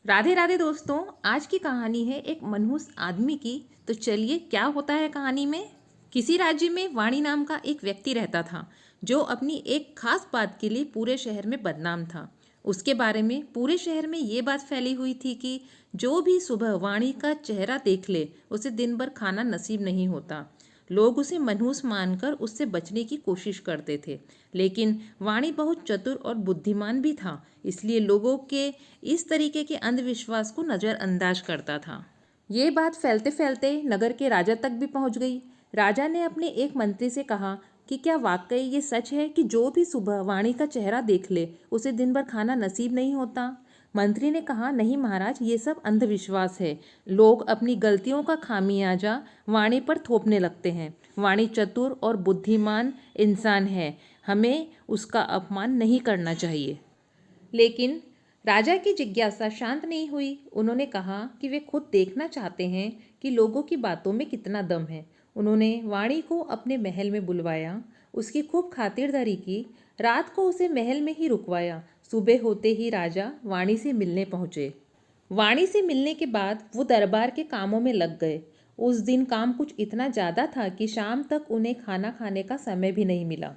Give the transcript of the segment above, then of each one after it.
राधे राधे दोस्तों। आज की कहानी है एक मनहूस आदमी की। तो चलिए क्या होता है कहानी में। किसी राज्य में वाणी नाम का एक व्यक्ति रहता था जो अपनी एक खास बात के लिए पूरे शहर में बदनाम था। उसके बारे में पूरे शहर में ये बात फैली हुई थी कि जो भी सुबह वाणी का चेहरा देख ले उसे दिन भर खाना नसीब नहीं होता। लोग उसे मनहूस मानकर उससे बचने की कोशिश करते थे, लेकिन वाणी बहुत चतुर और बुद्धिमान भी था, इसलिए लोगों के इस तरीके के अंधविश्वास को नज़रअंदाज करता था। ये बात फैलते फैलते नगर के राजा तक भी पहुंच गई। राजा ने अपने एक मंत्री से कहा कि क्या वाकई ये सच है कि जो भी सुबह वाणी का चेहरा देख ले उसे दिन भर खाना नसीब नहीं होता। मंत्री ने कहा, नहीं महाराज, ये सब अंधविश्वास है। लोग अपनी गलतियों का खामियाजा वाणी पर थोपने लगते हैं। वाणी चतुर और बुद्धिमान इंसान है, हमें उसका अपमान नहीं करना चाहिए। लेकिन राजा की जिज्ञासा शांत नहीं हुई। उन्होंने कहा कि वे खुद देखना चाहते हैं कि लोगों की बातों में कितना दम है। उन्होंने वाणी को अपने महल में बुलवाया, उसकी खूब खातिरदारी की, रात को उसे महल में ही रुकवाया। सुबह होते ही राजा वाणी से मिलने पहुँचे। वाणी से मिलने के बाद वो दरबार के कामों में लग गए। उस दिन काम कुछ इतना ज़्यादा था कि शाम तक उन्हें खाना खाने का समय भी नहीं मिला।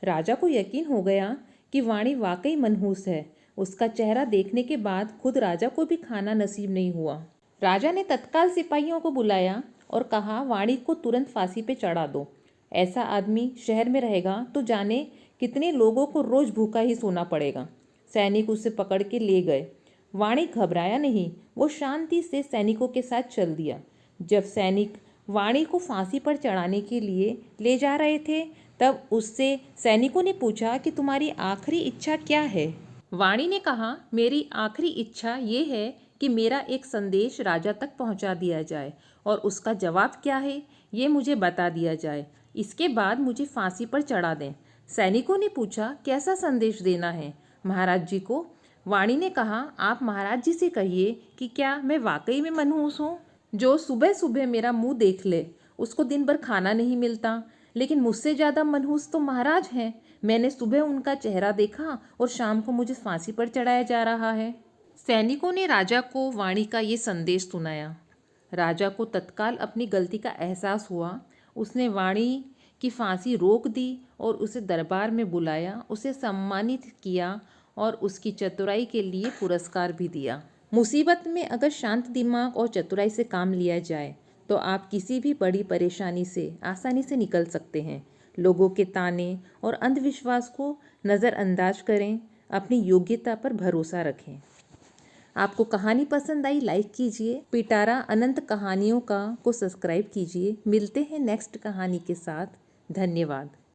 राजा को यकीन हो गया कि वाणी वाकई मनहूस है। उसका चेहरा देखने के बाद खुद राजा को भी खाना नसीब नहीं हुआ। राजा ने तत्काल सिपाहियों को बुलाया और कहा, वाणी को तुरंत फांसी पे चढ़ा दो। ऐसा आदमी शहर में रहेगा तो जाने कितने लोगों को रोज भूखा ही सोना पड़ेगा। सैनिक उसे पकड़ के ले गए। वाणी घबराया नहीं, वो शांति से सैनिकों के साथ चल दिया। जब सैनिक वाणी को फांसी पर चढ़ाने के लिए ले जा रहे थे, तब उससे सैनिकों ने पूछा कि तुम्हारी आखिरी इच्छा क्या है। वाणी ने कहा, मेरी आखिरी इच्छा ये है कि मेरा एक संदेश राजा तक पहुंचा दिया जाए और उसका जवाब क्या है ये मुझे बता दिया जाए। इसके बाद मुझे फांसी पर चढ़ा दें। सैनिकों ने पूछा, कैसा संदेश देना है महाराज जी को। वाणी ने कहा, आप महाराज जी से कहिए कि क्या मैं वाकई में मनहूस हूँ। जो सुबह सुबह मेरा मुंह देख ले उसको दिन भर खाना नहीं मिलता, लेकिन मुझसे ज़्यादा मनहूस तो महाराज हैं। मैंने सुबह उनका चेहरा देखा और शाम को मुझे फांसी पर चढ़ाया जा रहा है। सैनिकों ने राजा को वाणी का ये संदेश सुनाया। राजा को तत्काल अपनी गलती का एहसास हुआ। उसने वाणी की फांसी रोक दी और उसे दरबार में बुलाया, उसे सम्मानित किया और उसकी चतुराई के लिए पुरस्कार भी दिया। मुसीबत में अगर शांत दिमाग और चतुराई से काम लिया जाए तो आप किसी भी बड़ी परेशानी से आसानी से निकल सकते हैं। लोगों के ताने और अंधविश्वास को नज़रअंदाज करें, अपनी योग्यता पर भरोसा रखें। आपको कहानी पसंद आई, लाइक कीजिए। पिटारा अनंत कहानियों का को सब्सक्राइब कीजिए। मिलते हैं नेक्स्ट कहानी के साथ। धन्यवाद।